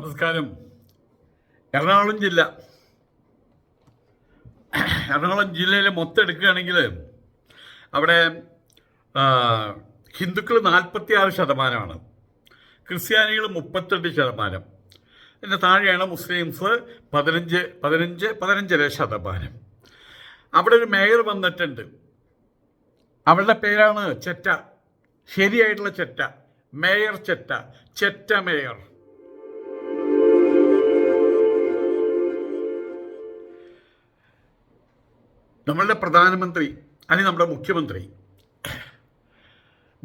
നമസ്കാരം. എറണാകുളം ജില്ല എറണാകുളം ജില്ലയിലെ മൊത്തം എടുക്കുകയാണെങ്കിൽ അവിടെ ഹിന്ദുക്കൾ 46%, ക്രിസ്ത്യാനികൾ 38%, പിന്നെ താഴെയാണ് മുസ്ലിംസ് 15.5%. അവിടെ ഒരു മേയർ വന്നിട്ടുണ്ട്. അവരുടെ പേരാണ് ചെറ്റ. ശരിയായിട്ടുള്ള ചെറ്റ, മേയർ ചെറ്റ, ചെറ്റ മേയർ. നമ്മളുടെ പ്രധാനമന്ത്രി അല്ലെങ്കിൽ നമ്മുടെ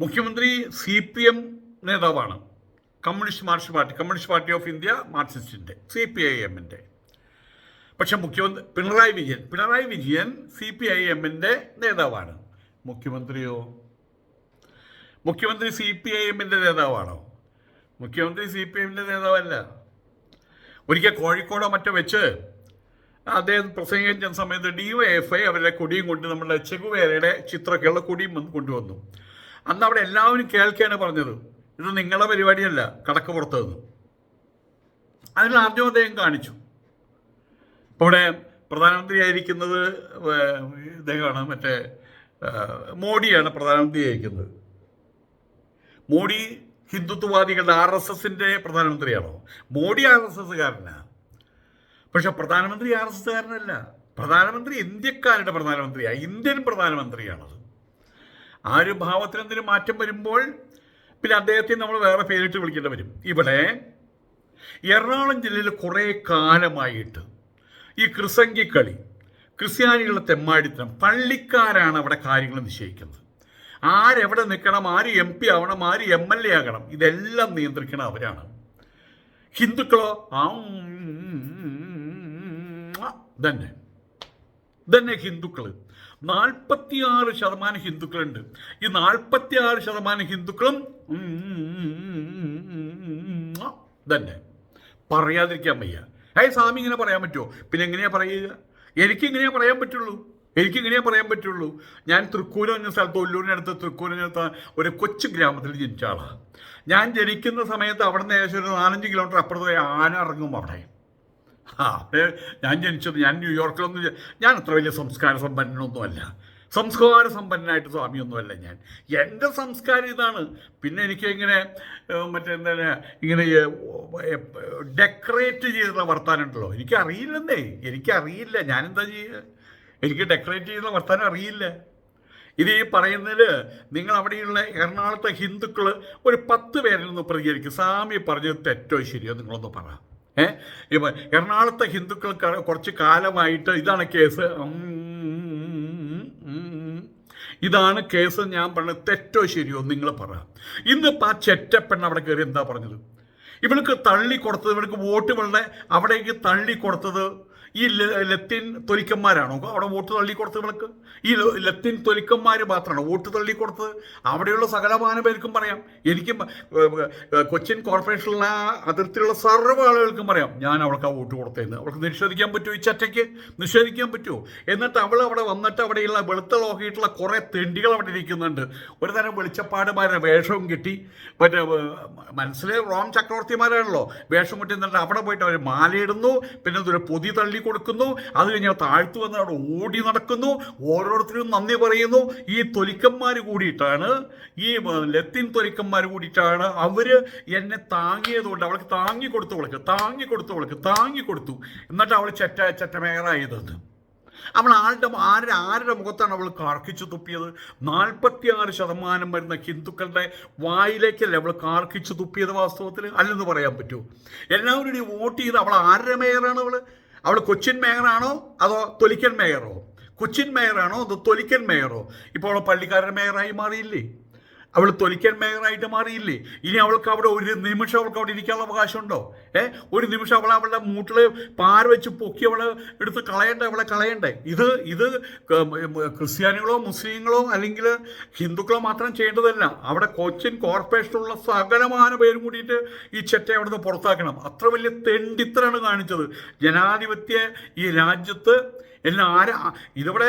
മുഖ്യമന്ത്രി CPM നേതാവാണ്. കമ്മ്യൂണിസ്റ്റ് പാർട്ടി ഓഫ് ഇന്ത്യ മാർക്സിസ്റ്റിൻ്റെ, CPIM-ൻ്റെ. പക്ഷെ പിണറായി വിജയൻ CPIM-ൻ്റെ നേതാവാണ്. മുഖ്യമന്ത്രി CPIM-ൻ്റെ നേതാവാണോ? മുഖ്യമന്ത്രി CPIM-ൻ്റെ നേതാവല്ല. ഒരിക്കൽ കോഴിക്കോടോ മറ്റോ വെച്ച് അദ്ദേഹം പ്രസംഗിച്ച സമയത്ത് DYFI അവരുടെ കൊടിയും കൊണ്ട് നമ്മുടെ ചെഗുവേരയുടെ ചിത്രമൊക്കെയുള്ള കൊടിയും കൊണ്ടുവന്നു. അന്ന് അവിടെ എല്ലാവരും കേൾക്കുകയാണ് പറഞ്ഞത്, ഇത് നിങ്ങളുടെ പരിപാടിയല്ല, കടക്ക് പുറത്തുനിന്ന്. അതിൽ ആദ്യം അദ്ദേഹം കാണിച്ചു. ഇപ്പോൾ ഇവിടെ പ്രധാനമന്ത്രിയായിരിക്കുന്നത് ഇദ്ദേഹമാണ്, മറ്റേ മോഡിയാണ് പ്രധാനമന്ത്രിയായിരിക്കുന്നത്. മോഡി ഹിന്ദുത്വവാദികളുടെ RSSൻ്റെ പ്രധാനമന്ത്രിയാണോ? മോഡി RSSകാരനാണ്. പക്ഷെ പ്രധാനമന്ത്രി RSSകാരനല്ല. പ്രധാനമന്ത്രി ഇന്ത്യക്കാരുടെ പ്രധാനമന്ത്രിയാണ്, ഇന്ത്യൻ പ്രധാനമന്ത്രിയാണത്. ആ ഒരു ഭാവത്തിൽ എന്തെങ്കിലും മാറ്റം വരുമ്പോൾ പിന്നെ അദ്ദേഹത്തെ നമ്മൾ വേറെ പേരിട്ട് വിളിക്കേണ്ടി വരും. ഇവിടെ എറണാകുളം ജില്ലയിൽ കുറേ കാലമായിട്ട് ഈ ക്രിസംഗിക്കളി, ക്രിസ്ത്യാനികളുടെ തെമ്മാടിത്തരം, പള്ളിക്കാരാണ് അവിടെ കാര്യങ്ങൾ നിശ്ചയിക്കുന്നത്. ആരെവിടെ നിൽക്കണം, ആര് MP ആവണം, ആര് MLA ആകണം, ഇതെല്ലാം നിയന്ത്രിക്കണം അവരാണ്. ഹിന്ദുക്കളോ തന്നെ ഹിന്ദുക്കൾ 46% ഹിന്ദുക്കളുണ്ട്. ഈ 46% ഹിന്ദുക്കളും തന്നെ പറയാതിരിക്കാൻ വയ്യ. സ്വാമി ഇങ്ങനെ പറയാൻ പറ്റുമോ? പിന്നെ എങ്ങനെയാ പറയുക? എനിക്കിങ്ങനെയാ പറയാൻ പറ്റുള്ളൂ. ഞാൻ തൃക്കൂരം എന്ന സ്ഥലത്ത്, ഒല്ലൂരിനടുത്ത് തൃക്കൂരിനടുത്ത് ഒരു കൊച്ചു ഗ്രാമത്തിൽ ജനിച്ച ആളാണ്. ഞാൻ ജനിക്കുന്ന സമയത്ത് അവിടെ നിന്ന് ഏകദേശം ഒരു 4-5 കിലോമീറ്റർ അപ്പുറത്ത് ആന ഇറങ്ങും അവിടെ. അവിടെ ഞാൻ ജനിച്ചത്, ഞാൻ ന്യൂയോർക്കിലൊന്നും, ഞാൻ അത്ര വലിയ സംസ്കാര സ്വാമിയൊന്നുമല്ല ഞാൻ. എൻ്റെ സംസ്കാരം ഇതാണ്. പിന്നെ എനിക്ക് ഇങ്ങനെ ഇങ്ങനെ ഡെക്കറേറ്റ് ചെയ്തിട്ടുള്ള വർത്താനുണ്ടല്ലോ, എനിക്കറിയില്ല. ഞാനെന്താ ചെയ്യുക? എനിക്ക് ഡെക്കറേറ്റ് ചെയ്യുന്ന വർത്താനം അറിയില്ല. ഇത് ഈ പറയുന്നതിൽ നിങ്ങൾ അവിടെയുള്ള എറണാകുളത്തെ ഹിന്ദുക്കൾ ഒരു 10 പേരിൽ നിന്ന് പ്രതികരിക്കും. സ്വാമി പറഞ്ഞത് തെറ്റോ ശരിയോ നിങ്ങളൊന്ന് പറ. എറണാകുളത്തെ ഹിന്ദുക്കൾ കുറച്ച് കാലമായിട്ട് ഇതാണ് കേസ്, ഞാൻ പറഞ്ഞത് തെറ്റോ ശരിയോ നിങ്ങൾ പറ. ഇന്നിപ്പോൾ ആ ചെറ്റപ്പെണ്ണ അവിടെ കയറി എന്താ പറഞ്ഞത്? ഇവൾക്ക് വോട്ടുകളുടെ അവിടേക്ക് തള്ളിക്കൊടുത്തത് ഈ ലത്തീൻ തൊലിക്കന്മാരാണോ? അവിടെ വോട്ട് തള്ളിക്കൊടുത്തത് ഇവൾക്ക് ഈ ലത്തീൻ തൊലിക്കന്മാർ മാത്രമാണോ വോട്ട് തള്ളിക്കൊടുത്തത്? അവിടെയുള്ള സകലമാന പേർക്കും പറയാം. എനിക്കും കൊച്ചിൻ കോർപ്പറേഷനിലുള്ള അതിർത്തിയിലുള്ള സർവ്വ ആളുകൾക്കും പറയാം ഞാൻ അവൾക്ക് ആ വോട്ട് കൊടുത്തതെന്ന്. അവൾക്ക് നിഷേധിക്കാൻ പറ്റുമോ? ഈ ചറ്റയ്ക്ക് നിഷേധിക്കാൻ പറ്റുമോ? എന്നിട്ട് അവൾ അവിടെ വന്നിട്ട് അവിടെയുള്ള വെളുത്ത നോക്കിയിട്ടുള്ള കുറേ തെണ്ടികൾ അവിടെ ഇരിക്കുന്നുണ്ട്. ഒരു തരം വെളിച്ചപ്പാടുമാരുടെ വേഷവും കിട്ടി, മറ്റേ മനസ്സിലെ റോം ചക്രവർത്തിമാരാണല്ലോ, വേഷം കിട്ടി. എന്നിട്ട് അവിടെ പോയിട്ട് അവർ മാലയിടുന്നു, പിന്നെ ഒരു പൊതി തള്ളി കൊടുക്കുന്നു. അത് കഴിഞ്ഞാൽ താഴ്ത്തു വന്ന് അവിടെ ഓടി നടക്കുന്നു, ഓരോരുത്തരും നന്ദി പറയുന്നു. ഈ തൊലിക്കന്മാർ കൂടിയിട്ടാണ്, ഈ ലത്തീൻ തൊലിക്കന്മാർ കൂടിയിട്ടാണ് അവർ എന്നെ താങ്ങിയതുകൊണ്ട് അവൾക്ക് താങ്ങി കൊടുത്തു. എന്നിട്ട് അവൾ ചെറ്റമേറായതെന്ന്. അവൾ ആരുടെ മുഖത്താണ് അവൾ കാർക്കിച്ചു തുപ്പിയത്? 46% വരുന്ന ഹിന്ദുക്കളുടെ വായിലേക്കല്ലേ അവൾ കാർക്കിച്ചു തുപ്പിയത്? വാസ്തവത്തിൽ അല്ലെന്ന് പറയാൻ പറ്റുമോ? എല്ലാവരും വോട്ട് ചെയ്ത് അവൾ ആരുടെ മേയറാണ്? അവൾ കൊച്ചിൻ മേയറാണോ അതോ തൊലിക്കൻ മേയറോ? കൊച്ചിൻ മേയറാണോ അതോ തൊലിക്കൻ മേയറോ? ഇപ്പോൾ അവൾ പള്ളിക്കാരുടെ മേയറായി മാറിയില്ലേ? അവൾ തൊലിക്കൻ മേയറായിട്ട് മാറിയില്ലേ? ഇനി അവൾക്ക് അവിടെ ഒരു നിമിഷം അവൾക്ക് അവിടെ ഇരിക്കാനുള്ള അവകാശമുണ്ടോ? ഒരു നിമിഷം അവളുടെ മൂട്ടിൽ പാര വെച്ച് പൊക്കി അവളെ എടുത്ത് കളയണ്ടേ? ഇത് ക്രിസ്ത്യാനികളോ മുസ്ലിങ്ങളോ അല്ലെങ്കിൽ ഹിന്ദുക്കളോ മാത്രം ചെയ്യേണ്ടതല്ല. അവിടെ കൊച്ചിൻ കോർപ്പറേഷനുള്ള സകലമാന പേരും കൂടിയിട്ട് ഈ ചെറ്റ അവിടെ നിന്ന് പുറത്താക്കണം. അത്ര വലിയ തെണ്ടിത്തരാണ് കാണിച്ചത്. ജനാധിപത്യ ഈ രാജ്യത്ത് എല്ലാം ഇതിവിടെ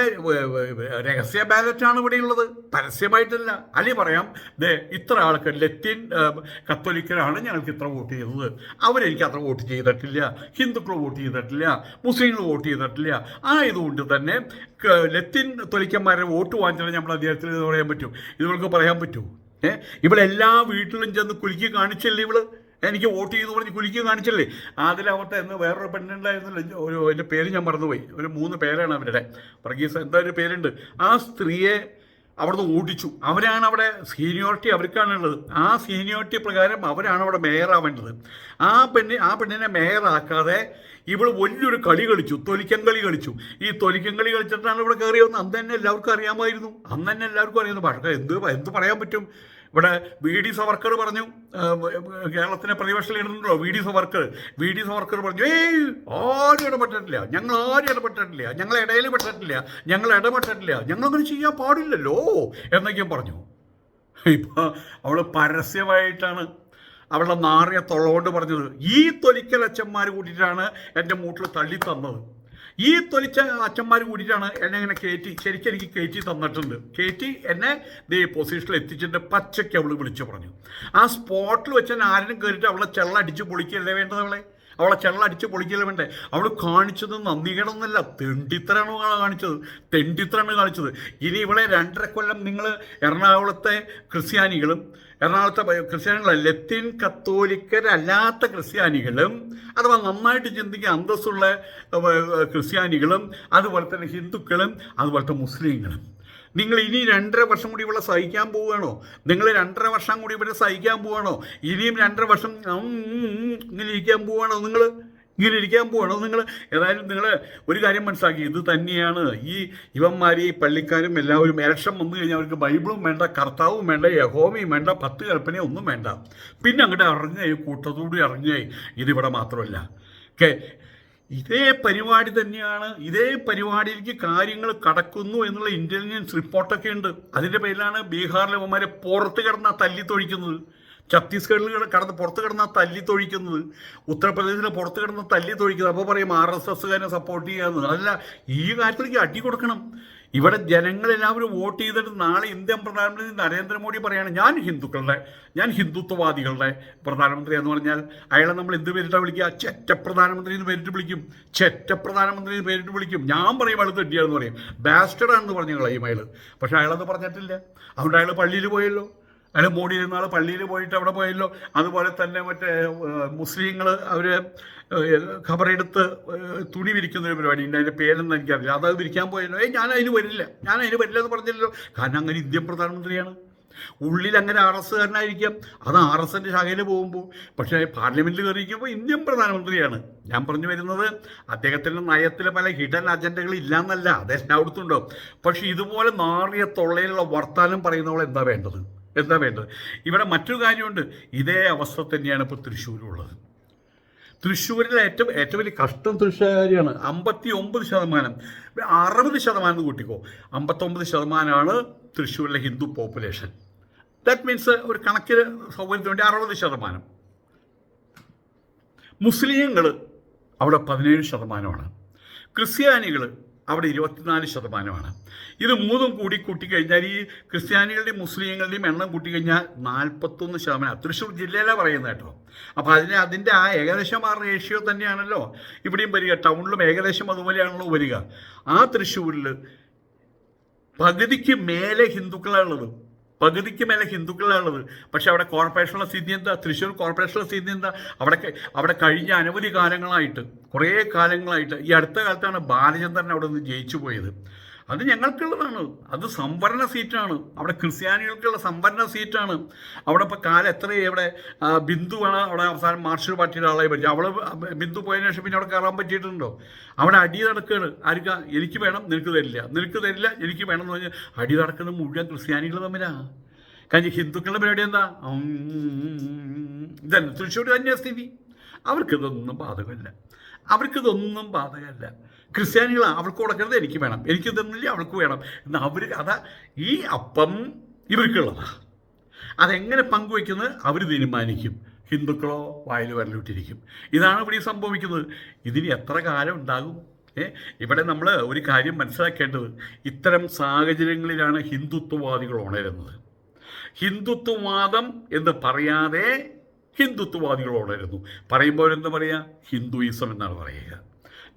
രഹസ്യ ബാലറ്റാണ് ഇവിടെയുള്ളത്, പരസ്യമായിട്ടല്ല. അല്ലെങ്കിൽ പറയാം, ഇത്ര ആൾക്ക് ലത്തീൻ കത്തോലിക്കരാണ് ഞങ്ങൾക്ക് ഇത്ര വോട്ട് ചെയ്തത്, അവരെനിക്ക് അത്ര വോട്ട് ചെയ്തിട്ടില്ല, ഹിന്ദുക്കൾ വോട്ട് ചെയ്തിട്ടില്ല, മുസ്ലിങ്ങൾ വോട്ട് ചെയ്തിട്ടില്ല. ആയതുകൊണ്ട് തന്നെ ലത്തീൻ തൊലിക്കന്മാരെ വോട്ട് വാങ്ങിച്ചാൽ നമ്മൾ അദ്ദേഹത്തിന് ഇത് പറയാൻ പറ്റും, ഇതുകൾക്ക് പറയാൻ പറ്റുമോ? ഇവിടെ എല്ലാ വീട്ടിലും ചെന്ന് കുലുക്കി കാണിച്ചല്ലേ ഇവള് എനിക്ക് വോട്ട് ചെയ്തു പറഞ്ഞ് കുലുക്കി കാണിച്ചല്ലേ? അതിലവട്ടെ എന്ന് വേറൊരു പെണ്ണുണ്ടായിരുന്നല്ലോ, എൻ്റെ പേര് ഞാൻ മറന്നുപോയി, 3 പേരാണ് അവരുടെ, വർഗീസ് എന്താ ഒരു പേരുണ്ട്. ആ സ്ത്രീയെ അവിടുന്ന് ഓടിച്ചു. അവരാണ് അവിടെ സീനിയോറിറ്റി അവർക്കാണുള്ളത്. ആ സീനിയോറിറ്റി പ്രകാരം അവരാണ് അവിടെ മേയറാവേണ്ടത്. ആ പെണ്ണിനെ മേയറാക്കാതെ ഇവൾ വലിയൊരു കളി കളിച്ചു, തൊലിക്കൻ കളി കളിച്ചു. ഈ തൊലിക്കൻ കളി കളിച്ചിട്ടാണ് ഇവിടെ കയറി വന്നത്. അന്ന് തന്നെ എല്ലാവർക്കും അറിയാമായിരുന്നു, പക്ഷേ എന്ത് പറയാൻ പറ്റും? ഇവിടെ വി.ഡി. സവർക്കർ പറഞ്ഞു, കേരളത്തിലെ പ്രതിപക്ഷ ലീഡറുണ്ടല്ലോ വി ഡി സവർക്കർ പറഞ്ഞു, ആരും ഇടപെട്ടിട്ടില്ല, ഞങ്ങൾ ആരും ഇടപെട്ടിട്ടില്ല, ഞങ്ങൾ ഇടപെട്ടിട്ടില്ല, ഞങ്ങളങ്ങനെ ചെയ്യാൻ പാടില്ലല്ലോ എന്നൊക്കെയും പറഞ്ഞു. ഇപ്പം അവൾ പരസ്യമായിട്ടാണ് അവളുടെ നാറിയ തൊള്ളകൊണ്ട് പറഞ്ഞത്, ഈ തൊലിക്കലച്ചന്മാർ കൂട്ടിയിട്ടാണ് എൻ്റെ മൂട്ടിൽ തള്ളി തന്നത്, ഈ തൊലിച്ച അച്ഛന്മാർ കൂടിയിട്ടാണ് എന്നെ ഇങ്ങനെ ശരിക്കും എനിക്ക് കയറ്റി തന്നിട്ടുണ്ട്, കയറ്റി എന്നെ ഈ പൊസിഷനിൽ എത്തിച്ചിട്ട് പച്ചയ്ക്ക് അവൾ വിളിച്ചു പറഞ്ഞു. ആ സ്പോട്ടിൽ വെച്ച് ആരും കയറിയിട്ട് അവളെ ചെള്ളടിച്ച് പൊളിക്കല്ലേ വേണ്ടത്, അവളെ ചെള്ളടിച്ച് പൊളിക്കല്ലേ വേണ്ടേ? അവൾ കാണിച്ചത് നന്ദികേടൊന്നുമല്ല, തെണ്ടിത്തരാണ് കാണിച്ചത്. ഇനി ഇവളെ 2.5 കൊല്ലം നിങ്ങൾ എറണാകുളത്തെ ലത്തീൻ കത്തോലിക്കരല്ലാത്ത ക്രിസ്ത്യാനികളും അഥവാ നന്നായിട്ട് ചിന്തിക്കുക അന്തസ്സുള്ള ക്രിസ്ത്യാനികളും അതുപോലെ തന്നെ ഹിന്ദുക്കളും അതുപോലത്തെ മുസ്ലിങ്ങളും നിങ്ങൾ ഇനി 2.5 വർഷം കൂടി ഇവിടെ സഹിക്കാൻ പോവുകയാണോ? നിങ്ങൾ 2.5 വർഷം കൂടി ഇവിടെ സഹിക്കാൻ പോവുകയാണോ? ഇനിയും 2.5 വർഷം ഇങ്ങനെ ഇരിക്കാൻ പോവുകയാണോ നിങ്ങൾ? ഏതായാലും നിങ്ങൾ ഒരു കാര്യം മനസ്സിലാക്കി, ഇത് തന്നെയാണ് ഇവന്മാർ ഈ പള്ളിക്കാരും എല്ലാവരും ഇലക്ഷൻ വന്നു കഴിഞ്ഞാൽ അവർക്ക് ബൈബിളും വേണ്ട, കർത്താവും വേണ്ട, യഹോവയും വേണ്ട, 10 കൽപ്പനയും ഒന്നും വേണ്ട. പിന്നെ അങ്ങോട്ട് ഇറങ്ങായി, കൂട്ടത്തോടെ ഇറങ്ങായി. ഇതിവിടെ മാത്രമല്ല, ഇതേ പരിപാടി തന്നെയാണ്, ഇതേ പരിപാടിയിലേക്ക് കാര്യങ്ങൾ കടക്കുന്നു എന്നുള്ള ഇൻ്റലിജൻസ് റിപ്പോർട്ടൊക്കെ ഉണ്ട്. അതിൻ്റെ പേരിലാണ് ബീഹാറിലെ അവന്മാരെ പുറത്ത് കിടന്ന തല്ലിത്തൊഴിക്കുന്നത്, ഛത്തീസ്ഗഡിൽ പുറത്ത് കിടന്ന തല്ലിത്തൊഴിക്കുന്നത്, ഉത്തർപ്രദേശിലെ പുറത്ത് കിടന്ന തല്ലിത്തൊഴിക്കുന്നത്. അപ്പോൾ പറയും RSSകാരെ സപ്പോർട്ട് ചെയ്യാമെന്ന്. അല്ല, ഈ കാര്യത്തിലേക്ക് അടി കൊടുക്കണം. ഇവിടെ ജനങ്ങളെല്ലാവരും വോട്ട് ചെയ്തിട്ട് നാളെ ഇന്ത്യൻ പ്രധാനമന്ത്രി നരേന്ദ്രമോദി പറയാണ് ഞാൻ ഹിന്ദുത്വവാദികളുടെ പ്രധാനമന്ത്രി എന്ന് പറഞ്ഞാൽ അയാളെ നമ്മൾ എന്ത് പേരിട്ടാണ് വിളിക്കുക? ചെറ്റപ്രധാനമന്ത്രി എന്ന് പേരിട്ട് വിളിക്കും. ഞാൻ പറയും അയാൾ തെറ്റിയാണെന്ന് പറയും, ബാസ്റ്റഡാണെന്ന് പറഞ്ഞു കളയും അയാൾ. പക്ഷേ അയാളത് പറഞ്ഞിട്ടില്ല. അതുകൊണ്ട് അയാൾ പള്ളിയിൽ പോയല്ലോ, അയാൾ മോഡി നാൾ പള്ളിയിൽ പോയിട്ട് അവിടെ പോയല്ലോ. അതുപോലെ തന്നെ മറ്റേ മുസ്ലിങ്ങൾ അവർ ഖബറെടുത്ത് തുണി വിരിക്കുന്നൊരു പരിപാടി ഉണ്ട്, അതിൻ്റെ പേരൊന്നും എനിക്കറിയില്ല, അത് വിരിക്കാൻ പോയല്ലോ. ഞാൻ അതിന് വരില്ല എന്ന് പറഞ്ഞില്ലല്ലോ. കാരണം അങ്ങനെ ഇന്ത്യൻ പ്രധാനമന്ത്രിയാണ്. ഉള്ളിൽ അങ്ങനെ RSകാരനായിരിക്കാം, അത് RSൻ്റെ ശാഖയിൽ പോകുമ്പോൾ. പക്ഷേ പാർലമെൻറ്റിൽ കയറിയിരിക്കുമ്പോൾ ഇന്ത്യൻ പ്രധാനമന്ത്രിയാണ്. ഞാൻ പറഞ്ഞു വരുന്നത് അദ്ദേഹത്തിൻ്റെ നയത്തിൽ പല ഹിഡൻ അജണ്ടകൾ ഇല്ലയെന്നല്ല, അദ്ദേഹം അവിടുത്തുണ്ടോ. പക്ഷേ ഇതുപോലെ നാറിയ തൊള്ളയിലുള്ള വർത്താനം പറയുന്നവൾ എന്താ വേണ്ടത്? ഇവിടെ മറ്റൊരു കാര്യമുണ്ട്. ഇതേ അവസ്ഥ തന്നെയാണ് ഇപ്പോൾ തൃശ്ശൂരുള്ളത്. തൃശ്ശൂരിലെ ഏറ്റവും വലിയ കഷ്ടം തൃശ്ശൂരുകാരിയാണ്. 59%, 60% കൂട്ടിക്കോ, 59% തൃശ്ശൂരിലെ ഹിന്ദു പോപ്പുലേഷൻ. ദാറ്റ് മീൻസ് ഒരു കണക്കിന് സൗകര്യത്തിന് വേണ്ടി 60%. മുസ്ലിങ്ങൾ അവിടെ 17%, ക്രിസ്ത്യാനികൾ അവിടെ 24%. ഇത് മൂന്നും കൂട്ടിക്കഴിഞ്ഞാൽ ഈ ക്രിസ്ത്യാനികളുടെയും മുസ്ലിങ്ങളുടെയും എണ്ണം കൂട്ടിക്കഴിഞ്ഞാൽ 41%. തൃശ്ശൂർ ജില്ലയിലാണ് പറയുന്നത് കേട്ടോ. അപ്പോൾ അതിൻ്റെ ആ ഏകദേശം ആ റേഷ്യോ തന്നെയാണല്ലോ ഇവിടെയും വരിക. ടൗണിലും ഏകദേശം അതുപോലെയാണല്ലോ വരിക. ആ തൃശ്ശൂരിൽ പകുതിക്ക് മേലെ ഹിന്ദുക്കളാണുള്ളത്. പക്ഷെ അവിടെ കോർപ്പറേഷനുള്ള സ്ഥിതി എന്താ? തൃശ്ശൂർ കോർപ്പറേഷനുള്ള സ്ഥിതി എന്താ? അവിടെ കഴിഞ്ഞ അനവധി കാലങ്ങളായിട്ട്, കുറേ കാലങ്ങളായിട്ട്, ഈ അടുത്ത കാലത്താണ് ബാലചന്ദ്രൻ അവിടെ നിന്ന് ജയിച്ചു പോയത്. അത് ഞങ്ങൾക്കുള്ളതാണ്, അത് സംവരണ സീറ്റാണ്, അവിടെ ക്രിസ്ത്യാനികൾക്കുള്ള സംവരണ സീറ്റാണ്. അവിടെ ഇപ്പോൾ കാലം എത്രയും ഇവിടെ ബിന്ദുവാണ് അവിടെ അവസാനം മാർഷൽ പാർട്ടിയുടെ ആളായി പറ്റി. ബിന്ദു പോയതിനു ശേഷം പിന്നെ അവിടെ കയറാൻ പറ്റിയിട്ടുണ്ടോ? അവിടെ അടി നടക്കുകയാണ്. എനിക്ക് വേണം, നിനക്ക് തരില്ല, എനിക്ക് വേണം എന്ന് പറഞ്ഞാൽ അടി നടക്കുന്നത് മുഴുവൻ ക്രിസ്ത്യാനികൾ തമ്മിലാണ്. കാരണം ഹിന്ദുക്കളുടെ പരിപാടി എന്താ? ഇതല്ല തൃശ്ശൂർ തന്നെയാണ് സ്ഥിതി. അവർക്കിതൊന്നും ബാധകമല്ല. ക്രിസ്ത്യാനികൾ അവൾക്ക് കൊടുക്കരുത്, എനിക്ക് വേണം, എനിക്ക് തന്നില്ല അവൾക്ക് വേണം എന്ന് ഈ അപ്പം ഇവർക്കുള്ളതാണ്. അതെങ്ങനെ പങ്കുവയ്ക്കുന്നത് അവർ തീരുമാനിക്കും. ഹിന്ദുക്കളോ വായിൽ വരലിട്ടിരിക്കും. ഇതാണ് ഇവിടെ സംഭവിക്കുന്നത്. ഇതിന് എത്ര കാലം ഉണ്ടാകും? ഇവിടെ നമ്മൾ ഒരു കാര്യം മനസ്സിലാക്കേണ്ടത്, ഇത്തരം സാഹചര്യങ്ങളിലാണ് ഹിന്ദുത്വവാദികൾ ഉണരുന്നത്. ഹിന്ദുത്വവാദം എന്ന് പറയാതെ ഹിന്ദുത്വവാദികൾ ഉണരുന്നു. പറയുമ്പോൾ എന്താ പറയുക? ഹിന്ദുയിസം എന്നാണ് പറയുക.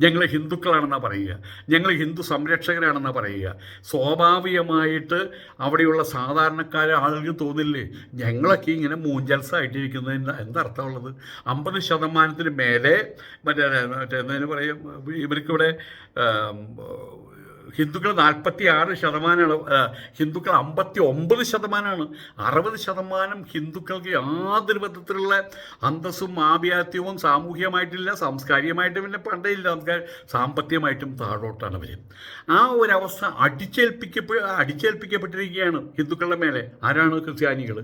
ഞങ്ങൾ ഹിന്ദുക്കളാണെന്നാണ് പറയുക, ഞങ്ങൾ ഹിന്ദു സംരക്ഷകരാണെന്നാണ് പറയുക. സ്വാഭാവികമായിട്ട് അവിടെയുള്ള സാധാരണക്കാരെ ആളുകൾക്ക് തോന്നില്ലേ, ഞങ്ങളൊക്കെ ഇങ്ങനെ മൂഞ്ചൽസായിട്ടിരിക്കുന്നതിന് എന്തർത്ഥമുള്ളത്? 50% മേലെ മറ്റേ എന്താ പറയും, ഇവർക്കിവിടെ ഹിന്ദുക്കൾ 46%, ഹിന്ദുക്കൾ 59%, 60% ഹിന്ദുക്കൾക്ക് യാതൊരു വിധത്തിലുള്ള അന്തസ്സും ആഭിയാത്യവും സാമൂഹികമായിട്ടില്ല, സാംസ്കാരികമായിട്ടും പിന്നെ പണ്ടേ ഇല്ല, സാമ്പത്തികമായിട്ടും താഴോട്ടാണ് അവർ. ആ ഒരവസ്ഥ അടിച്ചേൽപ്പിക്കപ്പെട്ടിരിക്കുകയാണ് ഹിന്ദുക്കളുടെ മേലെ. ആരാണ്? ക്രിസ്ത്യാനികൾ.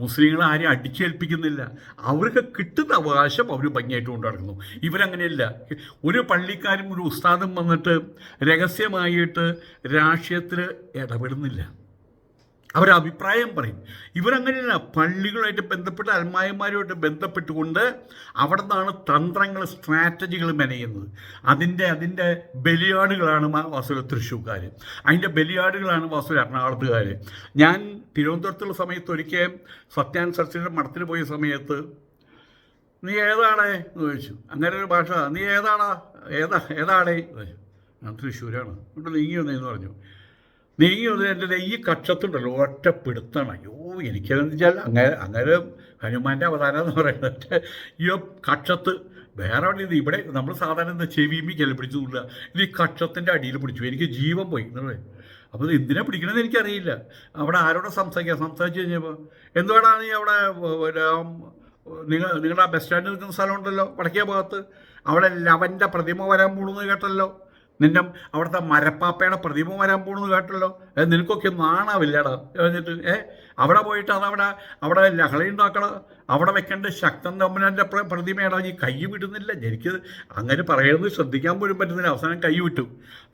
മുസ്ലിങ്ങൾ ആരെയും അടിച്ചേൽപ്പിക്കുന്നില്ല. അവർക്ക് കിട്ടുന്ന അവകാശം അവർ ഭംഗിയായിട്ട് കൊണ്ടു നടക്കുന്നു. ഇവരങ്ങനെയല്ല. ഒരു പള്ളിക്കാരും ഒരു ഉസ്താദും വന്നിട്ട് രഹസ്യമായിട്ട് രാഷ്ട്രീയത്തിൽ ഇടപെടുന്നില്ല. അവരഭിപ്രായം പറയും. ഇവരങ്ങനെയല്ല. പള്ളികളുമായിട്ട് ബന്ധപ്പെട്ട് അൽമായന്മാരുമായിട്ട് ബന്ധപ്പെട്ടുകൊണ്ട് അവിടെ നിന്നാണ് തന്ത്രങ്ങൾ, സ്ട്രാറ്റജികൾ മെനയുന്നത്. അതിൻ്റെ ബലിയാടുകളാണ് വാസുവിലെ തൃശ്ശൂർക്കാർ, അതിൻ്റെ ബലിയാടുകളാണ് വാസുവിൽ എറണാകുളത്തുകാർ. ഞാൻ തിരുവനന്തപുരത്തുള്ള സമയത്ത് ഒരിക്കൽ സത്യാൻ സരസ്വതിയുടെ മഠത്തിൽ പോയ സമയത്ത്, നീ ഏതാണേ എന്ന് ചോദിച്ചു. അങ്ങനെ ഒരു ഭാഷ, നീ ഏതാടേ ചോദിച്ചു. ഞാൻ തൃശ്ശൂരാണ്. എന്നിട്ട് നീങ്ങി വന്നേന്ന് പറഞ്ഞു. നീങ്ങി വന്നത് എൻ്റെ ഈ കക്ഷത്തുണ്ടല്ലോ ഒറ്റപ്പെടുത്താണ്. അയ്യോ, എനിക്കെന്ന് വെച്ചാൽ അങ്ങനെ ഹനുമാൻ്റെ അവതാരം എന്ന് പറയുന്നത് ഈ കക്ഷത്ത് വേറെ അവിടെ ഇത്. ഇവിടെ നമ്മൾ സാധാരണ ചെവിമിക്കല്ല പിടിച്ചില്ല, ഇത് ഈ കക്ഷത്തിൻ്റെ അടിയിൽ പിടിച്ചു. എനിക്ക് ജീവൻ പോയി എന്നുള്ളത്. അപ്പോൾ ഇത് എന്തിനാ പിടിക്കണമെന്ന് എനിക്കറിയില്ല. അവിടെ ആരോടെ സംസാരിച്ചു കഴിഞ്ഞപ്പോൾ, എന്തുകൊണ്ടാണ് നീ അവിടെ നിങ്ങളുടെ ആ ബസ് സ്റ്റാൻഡിൽ നിൽക്കുന്ന സ്ഥലമുണ്ടല്ലോ വടക്കേ ഭാഗത്ത്, അവിടെ ലവൻ്റെ പ്രതിമ വരാൻ പോകുന്നത് കേട്ടല്ലോ, നിൻ്റെ അവിടുത്തെ മരപ്പാപ്പയുടെ പ്രതിമ വരാൻ പോകുന്നത് കേട്ടല്ലോ, നിനക്കൊക്കെ നാണാവില്ലടാ എന്നിട്ട് അവിടെ പോയിട്ട് അവിടെ ലഹള ഉണ്ടാക്കണം, അവിടെ വെക്കേണ്ട ശക്തൻ തമ്പുരാൻ്റെ പ്രതിമയാടാ, നീ കൈ വിടുന്നില്ല. എനിക്ക് അങ്ങനെ പറയുന്നത് ശ്രദ്ധിക്കാൻ പോലും പറ്റുന്നില്ല. അവസാനം കൈ വിട്ടു.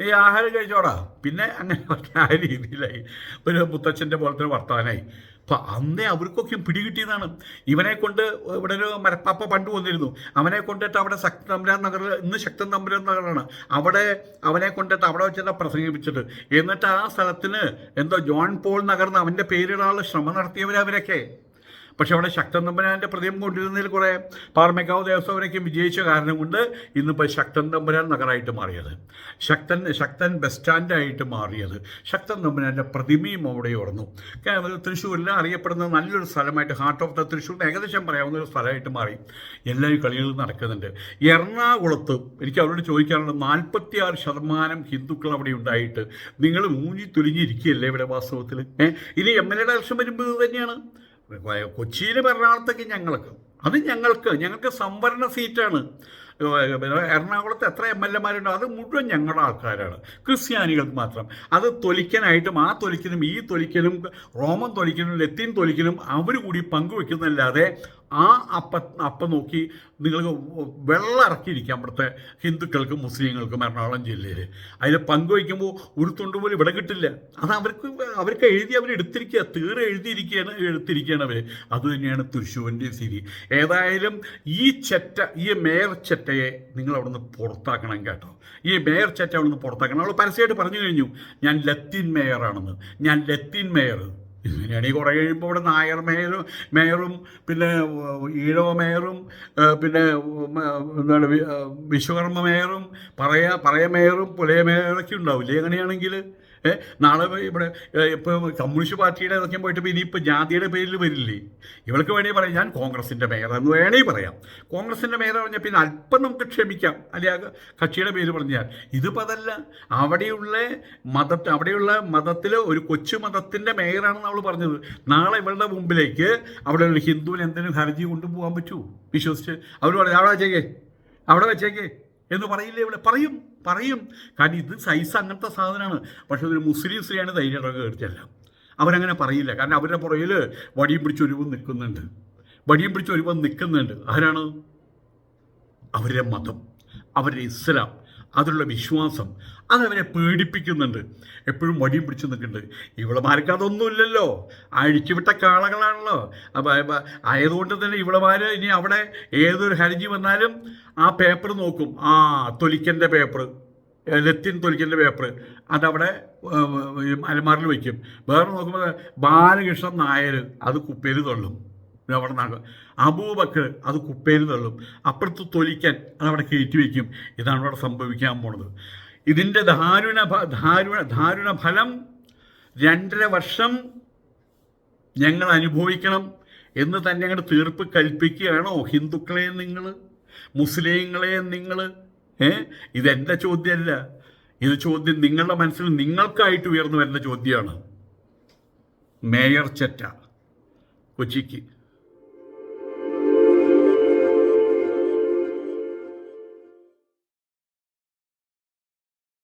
നീ ആഹാരം കഴിച്ചോടാ. പിന്നെ അങ്ങനെ ആ രീതിയിലായി ഒരു മുത്തച്ഛൻ്റെ പോലത്തെ വർത്തമാനമായി. അപ്പം അന്നേ അവർക്കൊക്കെ പിടികിട്ടിയതാണ്. ഇവനെ കൊണ്ട് ഇവിടെ ഒരു മരപ്പാപ്പ പണ്ട് വന്നിരുന്നു. അവനെ കൊണ്ടിട്ട് അവിടെ ശക്തൻ തമ്പുരാൻ നഗറിൽ, ഇന്ന് ശക്തൻ തമ്പുരാൻ നഗറാണ്, അവിടെ അവനെ കൊണ്ടിട്ട് അവിടെ വെച്ചിട്ട് പ്രസംഗിപ്പിച്ചിട്ട്, എന്നിട്ട് ആ സ്ഥലത്തിന് എന്തോ ജോൺ പോൾ നഗർന്ന് അവൻ്റെ പേരിടാനുള്ള ശ്രമം നടത്തിയവരവരൊക്കെ. പക്ഷെ അവിടെ ശക്തൻ തമ്പുരാൻ്റെ പ്രതിമ കൊണ്ടിരുന്നതിൽ കുറേ പാർമേക്കാവ് ദേവസ്വമൊക്കെ വിജയിച്ച കാരണം കൊണ്ട് ഇന്നിപ്പോൾ ശക്തൻ തമ്പുരാൻ നഗറായിട്ട് മാറിയത്, ശക്തൻ ബസ് സ്റ്റാൻഡായിട്ട് മാറിയത്, ശക്തൻ തമ്പുരാൻ്റെ പ്രതിമയും അവിടെ ഉയർന്നു. തൃശ്ശൂരിൽ അറിയപ്പെടുന്ന നല്ലൊരു സ്ഥലമായിട്ട്, ഹാർട്ട് ഓഫ് ദ തൃശ്ശൂർ ഏകദേശം പറയാവുന്ന ഒരു സ്ഥലമായിട്ട് മാറി. എല്ലാ കളികളും നടക്കുന്നുണ്ട്. എറണാകുളത്ത് എനിക്ക് അവരോട് ചോദിക്കാനുള്ളത്, 46% ഹിന്ദുക്കൾ അവിടെ ഉണ്ടായിട്ട് നിങ്ങൾ മൂഞ്ഞി തുലിഞ്ഞിരിക്കുകയല്ലേ ഇവിടെ വാസ്തവത്തിൽ? ഇനി MLA ഇലക്ഷൻ വരുമ്പോൾ ഇത് തന്നെയാണ്. കൊച്ചിയിൽ എറണാകുളത്തേക്ക് ഞങ്ങൾക്ക് സംവരണ സീറ്റാണ്. എറണാകുളത്ത് എത്ര MLA അത് മുഴുവൻ ഞങ്ങളുടെ ആൾക്കാരാണ്, ക്രിസ്ത്യാനികൾക്ക് മാത്രം. അത് തൊലിക്കനായിട്ടും ആ തൊലിക്കലും ഈ തൊലിക്കലും റോമൻ തൊലിക്കലും ലത്തീൻ തൊലിക്കലും അവർ കൂടി പങ്കുവെക്കുന്നതല്ലാതെ ആ അപ്പം നോക്കി നിങ്ങൾക്ക് വെള്ളം ഇറക്കിയിരിക്കാം ഇവിടുത്തെ ഹിന്ദുക്കൾക്കും മുസ്ലിങ്ങൾക്കും എറണാകുളം ജില്ലയിൽ. അതിൽ പങ്കുവയ്ക്കുമ്പോൾ ഒരു തുണ്ട് പോലും ഇവിടെ കിട്ടില്ല. അത് അവർക്ക് എഴുതി അവരെടുത്തിരിക്കുക, എടുത്തിരിക്കുകയാണ് അവർ. അതുതന്നെയാണ് തൃശ്ശൂരിൻ്റെ സ്ഥിതി. ഏതായാലും ഈ മേയർ ചെറ്റയെ നിങ്ങൾ അവിടെ നിന്ന് പുറത്താക്കണം കേട്ടോ. ഈ മേയർ ചെറ്റ അവിടെ നിന്ന് പുറത്താക്കണം. അവൾ പരസ്യമായിട്ട് പറഞ്ഞു കഴിഞ്ഞു, ഞാൻ ലത്തീൻ മേയർ. ഇങ്ങനെയാണെങ്കിൽ കുറേ കഴിയുമ്പോൾ ഇവിടെ നായർ മേയറും പിന്നെ ഈഴവ മേയറും പിന്നെ എന്താണ് വിശ്വകർമ്മ മേയറും പറയ മേയറും പുലയ മേയറൊക്കെ ഉണ്ടാവില്ലേ? എങ്ങനെയാണെങ്കിൽ നാളെ ഇവിടെ ഇപ്പോൾ കമ്മ്യൂണിസ്റ്റ് പാർട്ടിയുടെ ഇതൊക്കെ പോയിട്ട് ഇനിയിപ്പോൾ ജാതിയുടെ പേരിൽ വരില്ലേ? ഇവൾക്ക് വേണമെങ്കിൽ പറയാം ഞാൻ കോൺഗ്രസിൻ്റെ മേയർ എന്ന് വേണമെങ്കിൽ പറയാം. കോൺഗ്രസിൻ്റെ മേയർ പറഞ്ഞാൽ പിന്നെ അല്പം നമുക്ക് ക്ഷമിക്കാം, അല്ലെങ്കിൽ കക്ഷിയുടെ പേര് പറഞ്ഞാൽ. ഇതിപ്പോൾ അതല്ല. അവിടെയുള്ള മതത്തിൽ ഒരു കൊച്ചു മതത്തിൻ്റെ മേയറാണെന്ന് അവൾ പറഞ്ഞത്. നാളെ ഇവളുടെ മുമ്പിലേക്ക് അവിടെ ഒരു ഹിന്ദുവിന് എന്തെങ്കിലും ഹർജി കൊണ്ടുപോകാൻ പറ്റുമോ വിശ്വസിച്ച്? അവർ പറയും അവിടെ വെച്ചേക്കേ എന്ന് പറയില്ലേ? ഇവിടെ പറയും. കാരണം ഇത് സൈസ് അങ്ങനത്തെ സാധനമാണ്. പക്ഷെ ഒരു മുസ്ലിം സ്ത്രീയാണ് ധൈര്യമായിട്ട് കയറിച്ചല്ല. അവരങ്ങനെ പറയില്ല. കാരണം അവരുടെ പുറകിൽ വടിയും പിടിച്ച് ഒരുവൻ നിൽക്കുന്നുണ്ട്. ആരാണ്? അവരുടെ മതം, അവരുടെ ഇസ്ലാം, അതിലുള്ള വിശ്വാസം, അതവരെ പേടിപ്പിക്കുന്നുണ്ട്. എപ്പോഴും വടിയും പിടിച്ച് നിൽക്കുന്നുണ്ട്. ഇവളമാർക്ക് അതൊന്നുമില്ലല്ലോ, അഴിച്ചുവിട്ട കാളകളാണല്ലോ. ആയതുകൊണ്ട് തന്നെ ഇവളമാർ ഇനി അവിടെ ഏതൊരു ഹർജി വന്നാലും ആ പേപ്പർ നോക്കും. തൊലിക്കൻ്റെ പേപ്പർ ലത്തിൻ തൊലിക്കലിൻ്റെ പേപ്പർ അതവിടെ അലമാറിൽ വയ്ക്കും. വേറെ നോക്കുമ്പോൾ ബാലകൃഷ്ണൻ നായർ അത് കുപ്പയിൽ തള്ളും, അവിടെ നിന്നാകും. അബൂബക്കർ അത് കുപ്പയിൽ തള്ളും. അപ്പുറത്ത് തൊലിക്കൻ അതവിടെ കയറ്റി വയ്ക്കും. ഇതാണ് അവിടെ സംഭവിക്കാൻ പോണത്. ഇതിൻ്റെ ദാരുണ ഫലം 2.5 വർഷം ഞങ്ങൾ അനുഭവിക്കണം എന്ന് തന്നെ അങ്ങോട്ട് തീർപ്പ് കൽപ്പിക്കുകയാണോ ഹിന്ദുക്കളെയും നിങ്ങൾ, മുസ്ലിങ്ങളെയും നിങ്ങൾ? ഇതെൻ്റെ ചോദ്യമല്ല, ഇത് ചോദ്യം നിങ്ങളുടെ മനസ്സിൽ നിങ്ങൾക്കായിട്ട് ഉയർന്നു വരുന്ന ചോദ്യമാണ്. മേയർ ചെറ്റ, കൊച്ചിക്ക്.